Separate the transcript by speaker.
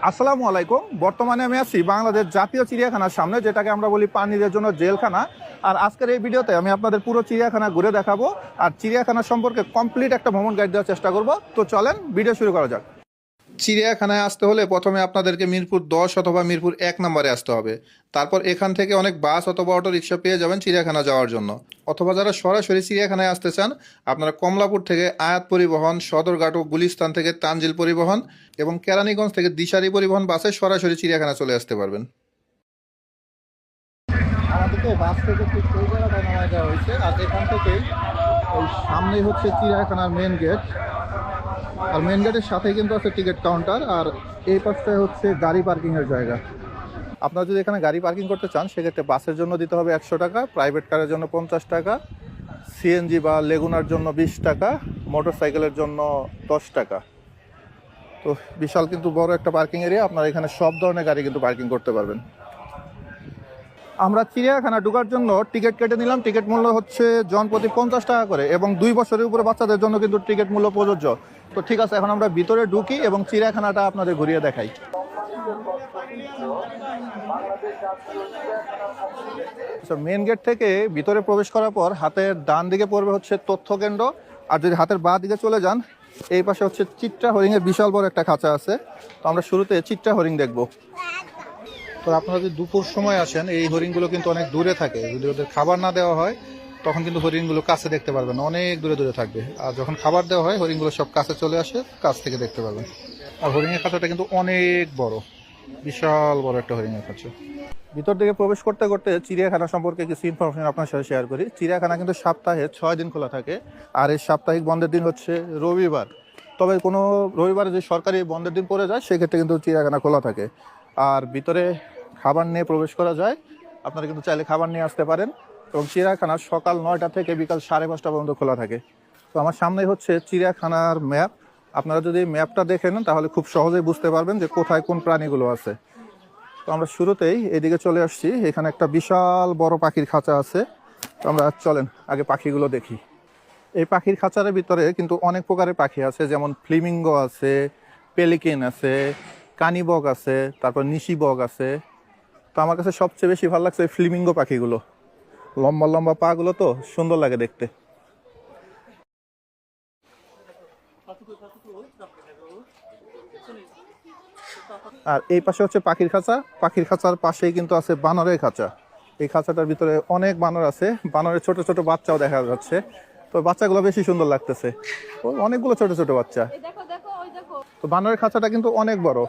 Speaker 1: আসসালামু আলাইকুম। বর্তমানে আমি আছি বাংলাদেশ জাতীয় চিড়িয়াখানার সামনে, যেটাকে আমরা বলি প্রাণীদের জন্য জেলখানা। আর আজকের এই ভিডিওতে আমি আপনাদের পুরো চিড়িয়াখানা ঘুরে দেখাবো আর চিড়িয়াখানা সম্পর্কে কমপ্লিট একটা ভ্রমণ গাইড দেওয়ার চেষ্টা করব। তো চলেন ভিডিও শুরু করা যাক। চিড়িয়াখানায় আসতে হলে প্রথমে আপনাদেরকে মিরপুর 10 অথবা মিরপুর 1 নম্বরে আসতে হবে। তারপর এখান থেকে অনেক বাস অথবা অটো রিক্সা পেয়ে যাবেন চিড়িয়াখানা যাওয়ার জন্য। অথবা যারা সরাসরি চিড়িয়াখানায় আসতে চান, আপনারা কমলাপুর থেকে আয়াত পরিবহন, সদরঘাট ও গুলিস্তান থেকে তানজিল পরিবহন এবং কেরানীগঞ্জ থেকে দিশারি পরিবহন বাসে সরাসরি চিড়িয়াখানা চলে আসতে পারবেন। আমাদেরকে বাস থেকে ঠিক ওই জায়গাটায় নামায় দেওয়া হয়েছে, আর এখান থেকেই ওই সামনেই হচ্ছে চিড়িয়াখানার মেন গেট। আর মেন গেটের সাথেই কিন্তু আছে টিকিট কাউন্টার, আর এই পাশটায় হচ্ছে গাড়ি পার্কিংয়ের জায়গা। আপনারা যদি এখানে গাড়ি পার্কিং করতে চান, সেক্ষেত্রে বাসের জন্য দিতে হবে 100 টাকা, প্রাইভেট কারের জন্য 50 টাকা, সিএনজি বা লেগুনার জন্য 20 টাকা, মোটর সাইকেলের জন্য 10 টাকা। তো বিশাল কিন্তু বড় একটা পার্কিং এরিয়া, আপনারা এখানে সব ধরনের গাড়ি কিন্তু পার্কিং করতে পারবেন। আমরা চিড়িয়াখানা ঢোকার জন্য টিকিট কেটে নিলাম। টিকিট মূল্য হচ্ছে জনপ্রতি 50 টাকা করে, এবং 2 বছরের উপরে বাচ্চাদের জন্য কিন্তু টিকিট মূল্য প্রযোজ্য। তো ঠিক আছে, এখন আমরা ভিতরে ঢুকি এবং চিড়িয়াখানাটা আপনাদের ঘুরিয়ে দেখাই। মেন গেট থেকে ভিতরে প্রবেশ করার পর হাতের ডান দিকে পড়বে হচ্ছে তথ্য কেন্দ্র, আর যদি হাতের বাঁ দিকে চলে যান, এই পাশে হচ্ছে চিত্রা হরিং এর বিশাল বড় একটা খাঁচা আছে। তো আমরা শুরুতে চিত্রা হরিং দেখবো। তো আপনারা যদি দুপুর সময় আসেন, এই হরিণগুলো কিন্তু অনেক দূরে থাকে। যদি ওদের খাবার না দেওয়া হয়, তখন কিন্তু হরিণগুলো কাছে দেখতে পারবেন, অনেক দূরে দূরে থাকবে। আর যখন খাবার দেওয়া হয়, হরিণগুলো সব কাছে চলে আসে, কাছ থেকে দেখতে পারবেন। আর হরিণের খাঁচাটা কিন্তু অনেক বড়, বিশাল বড় একটা হরিণের খাঁচা। ভিতর দিকে প্রবেশ করতে করতে চিড়িয়াখানা সম্পর্কে কিছু ইনফরমেশন আপনার সাথে শেয়ার করি। চিড়িয়াখানা কিন্তু সপ্তাহে 6 দিন খোলা থাকে, আর এই সাপ্তাহিক বন্ধের দিন হচ্ছে রবিবার। তবে কোনো রবিবারে যে সরকারি বন্ধের দিন পড়ে যায়, সেক্ষেত্রে কিন্তু চিড়িয়াখানা খোলা থাকে। আর ভিতরে খাবার নিয়ে প্রবেশ করা যায়, আপনারা কিন্তু চাইলে খাবার নিয়ে আসতে পারেন। এবং চিড়িয়াখানা সকাল 9টা থেকে বিকাল 5:30 পর্যন্ত খোলা থাকে। তো আমার সামনে হচ্ছে চিড়িয়াখানার ম্যাপ। আপনারা যদি ম্যাপটা দেখেন, তাহলে খুব সহজেই বুঝতে পারবেন যে কোথায় কোন প্রাণীগুলো আছে। তো আমরা শুরুতেই এদিকে চলে আসছি। এখানে একটা বিশাল বড় পাখির খাঁচা আছে। তো আমরা চলেন আগে পাখিগুলো দেখি। এই পাখির খাঁচার ভিতরে কিন্তু অনেক প্রকারের পাখি আছে, যেমন ফ্লেমিঙ্গো আছে, পেলিকেন আছে, কানিবগ আছে, তারপর নিশিবগ আছে। তো আমার কাছে সবচেয়ে বেশি ভালো লাগছে ফ্লেমিঙ্গো পাখিগুলো। লম্বা লম্বা পা গুলো তো সুন্দর লাগে দেখতে। আর এই পাশে হচ্ছে পাখির খাঁচা। পাখির খাঁচার পাশেই কিন্তু আছে বানরের খাঁচা। এই খাঁচাটার ভিতরে অনেক বানর আছে, বানরের ছোট ছোট বাচ্চাও দেখা যাচ্ছে। তো বাচ্চাগুলো বেশি সুন্দর লাগতেছে, অনেকগুলো ছোট ছোট বাচ্চা। তো বানরের খাঁচাটা কিন্তু অনেক বড়।